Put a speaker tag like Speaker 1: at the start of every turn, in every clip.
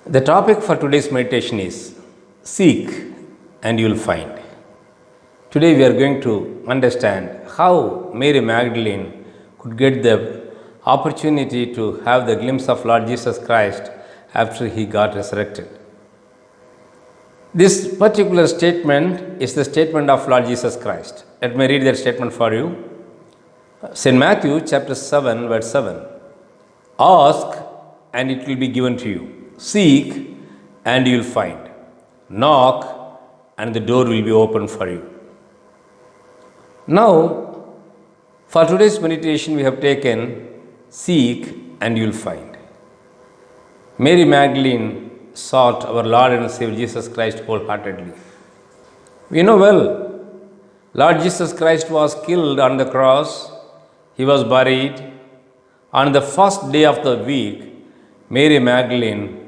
Speaker 1: The topic for today's meditation is Seek and you will find. Today we are going to understand how Mary Magdalene could get the opportunity to have the glimpse of Lord Jesus Christ after he got resurrected. This particular statement is the statement of Lord Jesus Christ. Let me read that statement for you. St. Matthew chapter 7 verse 7. Ask and it will be given to you. Seek and you will find. Knock and the door will be opened for you. Now, for today's meditation, we have taken Seek and you will find. Mary Magdalene sought our Lord and Savior Jesus Christ wholeheartedly. We know well, Lord Jesus Christ was killed on the cross, he was buried. On the first day of the week, Mary Magdalene,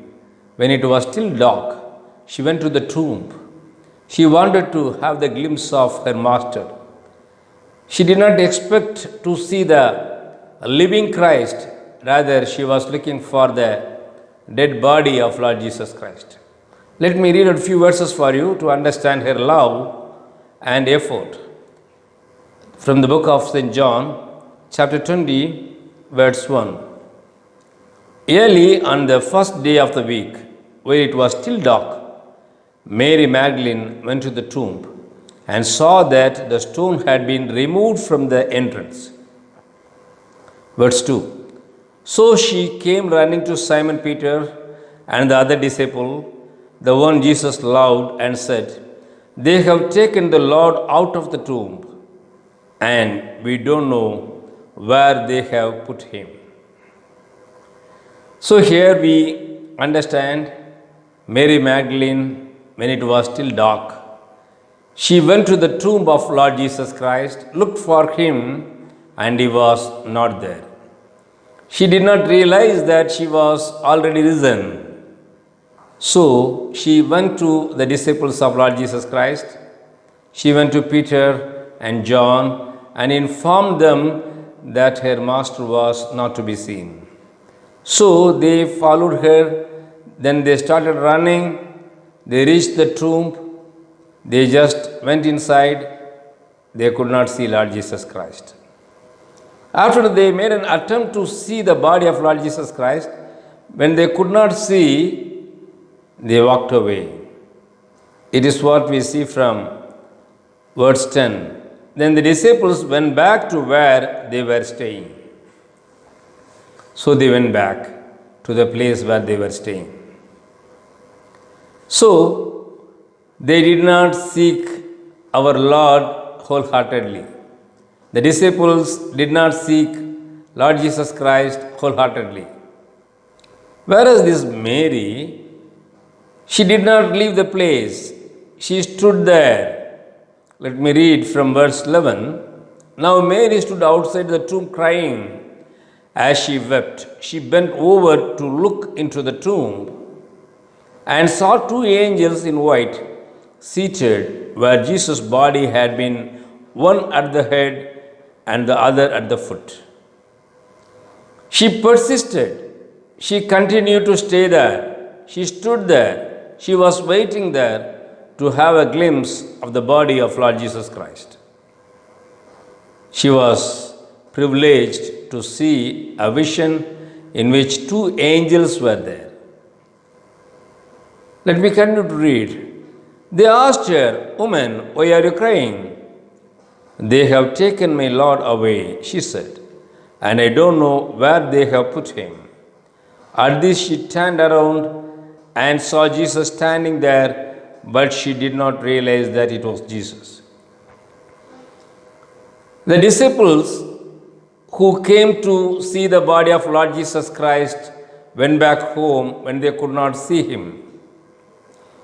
Speaker 1: when it was still dark, she went to the tomb. She wanted to have the glimpse of her master. She did not expect to see the living Christ, rather, she was looking for the dead body of Lord Jesus Christ. Let me read a few verses for you to understand her love and effort. From the book of St. John, chapter 20, verse 1. Early on the first day of the week, when it was still dark, Mary Magdalene went to the tomb and saw that the stone had been removed from the entrance. Verse 2. So she came running to Simon Peter and the other disciple, the one Jesus loved, and said, They have taken the Lord out of the tomb, and we don't know where they have put him. So here we understand Mary Magdalene, when it was still dark, she went to the tomb of Lord Jesus Christ, looked for him, and he was not there. She did not realize that she was already risen. So she went to the disciples of Lord Jesus Christ. She went to Peter and John and informed them that her master was not to be seen. So they followed her. Then they started running. They reached the tomb. They just went inside. They could not see Lord Jesus Christ. After they made an attempt to see the body of Lord Jesus Christ, when they could not see, they walked away. It is what we see from verse 10. Then the disciples went back to where they were staying. So they went back to the place where they were staying. So they did not seek our Lord wholeheartedly. The disciples did not seek Lord Jesus Christ wholeheartedly. Whereas this Mary, she did not leave the place. She stood there. Let me read from verse 11. Now Mary stood outside the tomb crying. As she wept, she bent over to look into the tomb and saw two angels in white seated where Jesus' body had been, one at the head and the other at the foot. She persisted. She continued to stay there. She stood there. She was waiting there to have a glimpse of the body of Lord Jesus Christ. She was privileged to see a vision in which two angels were there. Let me continue to read. They asked her, Woman, why are you crying? They have taken my Lord away, she said, and I don't know where they have put him. At this she turned around and saw Jesus standing there, but she did not realize that it was Jesus. The disciples who came to see the body of Lord Jesus Christ went back home when they could not see him.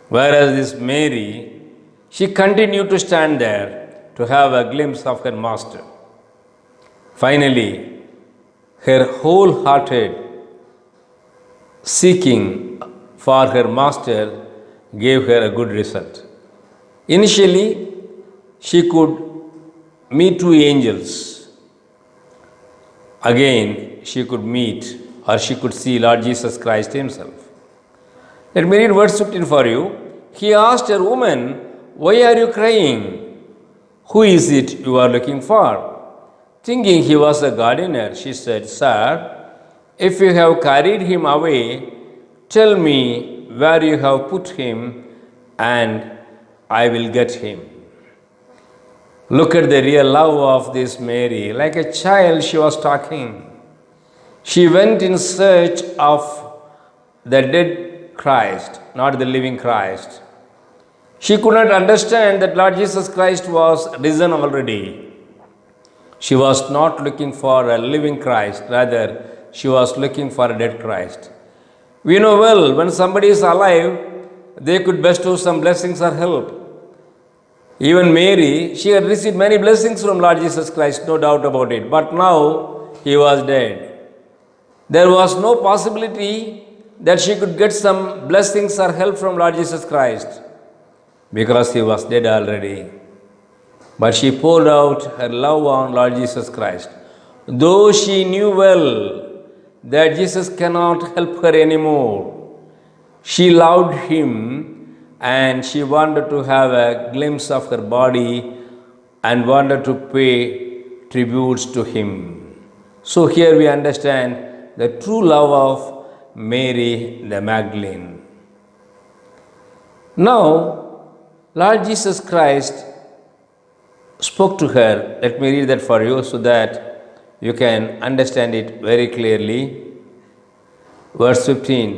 Speaker 1: Whereas this Mary, she continued to stand there to have a glimpse of her master. Finally, her wholehearted seeking for her master gave her a good result. Initially, she could meet two angels. Again, she could meet or she could see Lord Jesus Christ himself. Let me read verse 15 for you. He asked her, "Woman, why are you crying? Who is it you are looking for?" Thinking he was a gardener, she said, "Sir, if you have carried him away, tell me where you have put him, and I will get him." Look at the real love of this Mary. Like a child, she was talking. She went in search of the dead Christ, not the living Christ. She could not understand that Lord Jesus Christ was risen already. She was not looking for a living Christ, rather, she was looking for a dead Christ. We know well when somebody is alive, they could bestow some blessings or help. Even Mary, she had received many blessings from Lord Jesus Christ, no doubt about it. But now he was dead. There was no possibility that she could get some blessings or help from Lord Jesus Christ because he was dead already. But she poured out her love on Lord Jesus Christ. Though she knew well that Jesus cannot help her anymore, she loved him and she wanted to have a glimpse of her body and wanted to pay tributes to him. So here we understand the true love of Mary the Magdalene. Now, Lord Jesus Christ spoke to her. Let me read that for you so that you can understand it very clearly. Verse 15.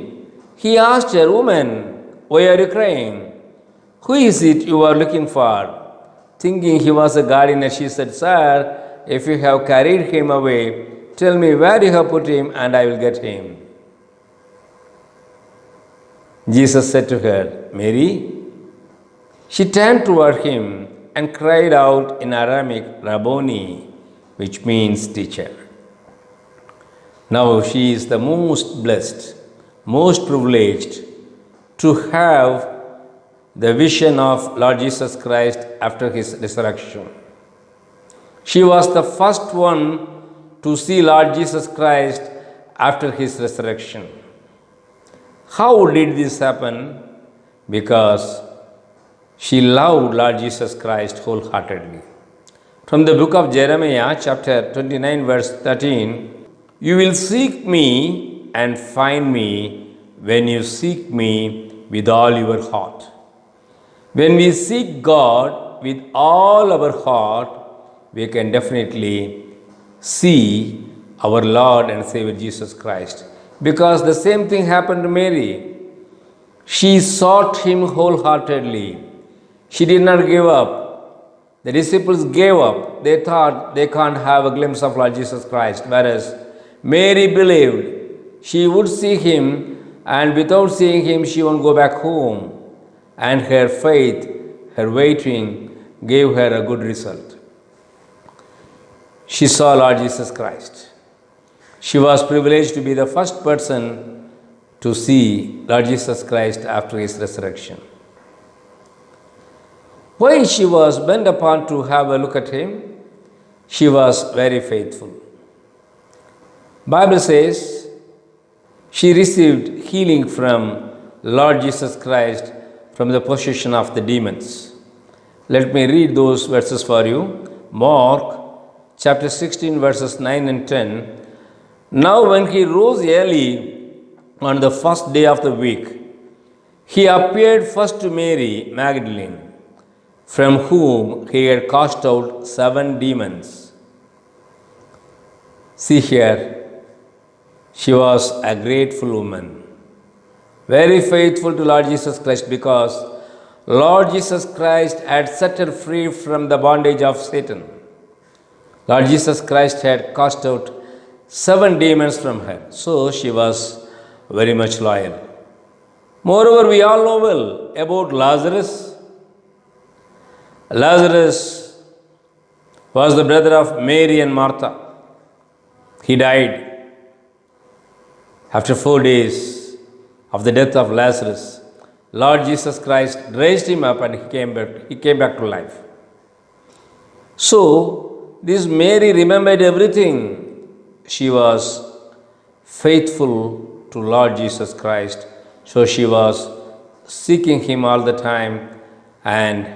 Speaker 1: He asked her, "Woman, why are you crying? Who is it you are looking for?" Thinking he was a gardener, she said, "Sir, if you have carried him away, tell me where you have put him, and I will get him." Jesus said to her, "Mary." She turned toward him and cried out in Aramaic, "Rabboni," which means teacher. Now she is the most blessed, most privileged to have the vision of Lord Jesus Christ after his resurrection. She was the first one to see Lord Jesus Christ after his resurrection. How did this happen? Because she loved Lord Jesus Christ wholeheartedly. From the book of Jeremiah, chapter 29, verse 13, "You will seek me and find me when you seek me with all your heart." When we seek God with all our heart, we can definitely see our Lord and Savior Jesus Christ. Because the same thing happened to Mary. She sought him wholeheartedly. She did not give up. The disciples gave up. They thought they can't have a glimpse of Lord Jesus Christ. Whereas Mary believed she would see him, and without seeing him, she won't go back home. And her faith, her waiting, gave her a good result. She saw Lord Jesus Christ. She was privileged to be the first person to see Lord Jesus Christ after his resurrection. Why she was bent upon to have a look at him? She was very faithful. Bible says she received healing from Lord Jesus Christ from the possession of the demons. Let me read those verses for you. Mark chapter 16 verses 9 and 10. Now when he rose early on the first day of the week, he appeared first to Mary Magdalene, from whom he had cast out 7 demons. See here, she was a grateful woman, very faithful to Lord Jesus Christ, because Lord Jesus Christ had set her free from the bondage of Satan. Lord Jesus Christ had cast out 7 demons from her, so she was very much loyal. Moreover, we all know well about Lazarus. Lazarus was the brother of Mary and Martha. He died. After 4 days of the death of Lazarus, Lord Jesus Christ raised him up and he came back to life. So, this Mary remembered everything. She was faithful to Lord Jesus Christ. So she was seeking him all the time, and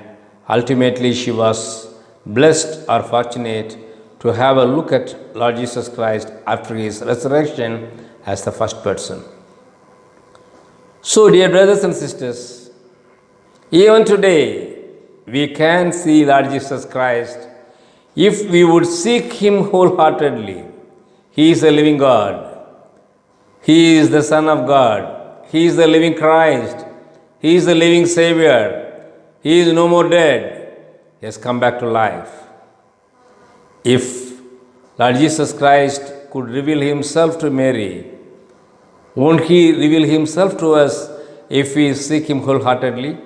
Speaker 1: ultimately she was blessed or fortunate to have a look at Lord Jesus Christ after his resurrection as the first person. So, dear brothers and sisters, even today we can see Lord Jesus Christ if we would seek him wholeheartedly. He is a living God. He is the Son of God. He is the living Christ. He is the living Savior. He is no more dead. He has come back to life. If Lord Jesus Christ could reveal himself to Mary, won't he reveal himself to us if we seek him wholeheartedly?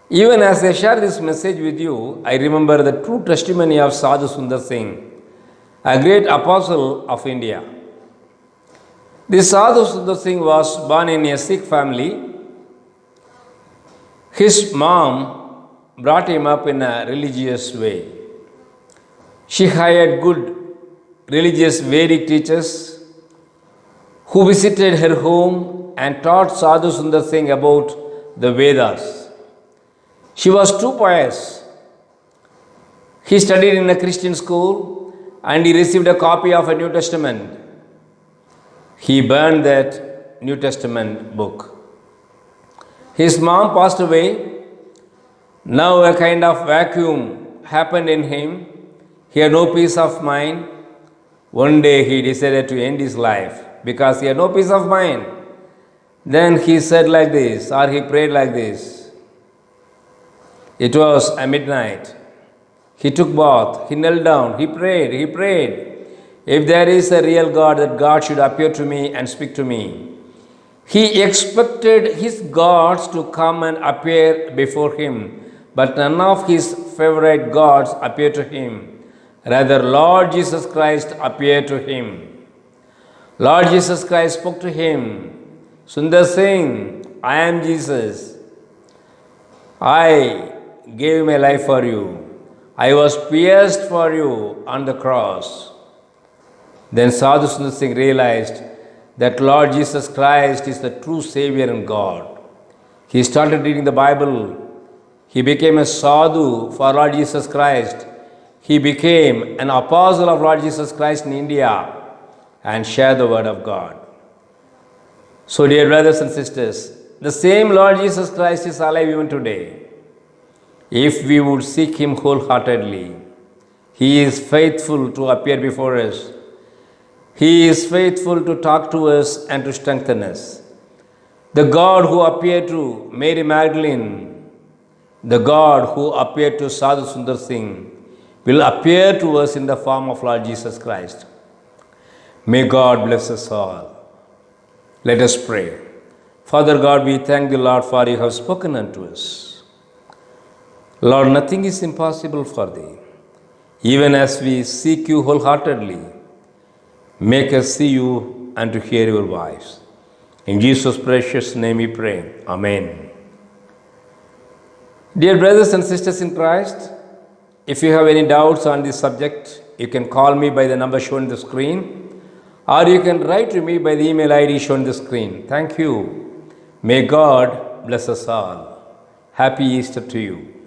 Speaker 1: Even as I share this message with you, I remember the true testimony of Sadhu Sundar Singh, a great apostle of India. This Sadhu Sundar Singh was born in a Sikh family. His mom brought him up in a religious way. She hired good religious Vedic teachers who visited her home and taught Sadhu Sundar Singh about the Vedas. She was too pious. He studied in a Christian school and he received a copy of a New Testament. He burned that New Testament book. His mom passed away. Now a kind of vacuum happened in him. He had no peace of mind. One day he decided to end his life because he had no peace of mind. Then he said like this, or he prayed like this. It was a midnight. He took bath, he knelt down, he prayed. If there is a real God, that God should appear to me and speak to me. He expected his gods to come and appear before him, but none of his favorite gods appeared to him. Rather, Lord Jesus Christ appeared to him. Lord Jesus Christ spoke to him. Sundar Singh, I am Jesus. I gave my life for you. I was pierced for you on the cross. Then Sadhu Sundar Singh realized that Lord Jesus Christ is the true Savior and God. He started reading the Bible. He became a sadhu for Lord Jesus Christ. He became an apostle of Lord Jesus Christ in India and shared the word of God. So, dear brothers and sisters, the same Lord Jesus Christ is alive even today. If we would seek him wholeheartedly, he is faithful to appear before us. He is faithful to talk to us and to strengthen us. The God who appeared to Mary Magdalene, the God who appeared to Sadhu Sundar Singh, will appear to us in the form of Lord Jesus Christ. May God bless us all. Let us pray. Father God, we thank the Lord for you have spoken unto us. Lord, nothing is impossible for thee. Even as we seek you wholeheartedly, make us see you and to hear your voice. In Jesus' precious name we pray. Amen. Dear brothers and sisters in Christ, if you have any doubts on this subject, you can call me by the number shown on the screen, or you can write to me by the email ID shown on the screen. Thank you. May God bless us all. Happy Easter to you.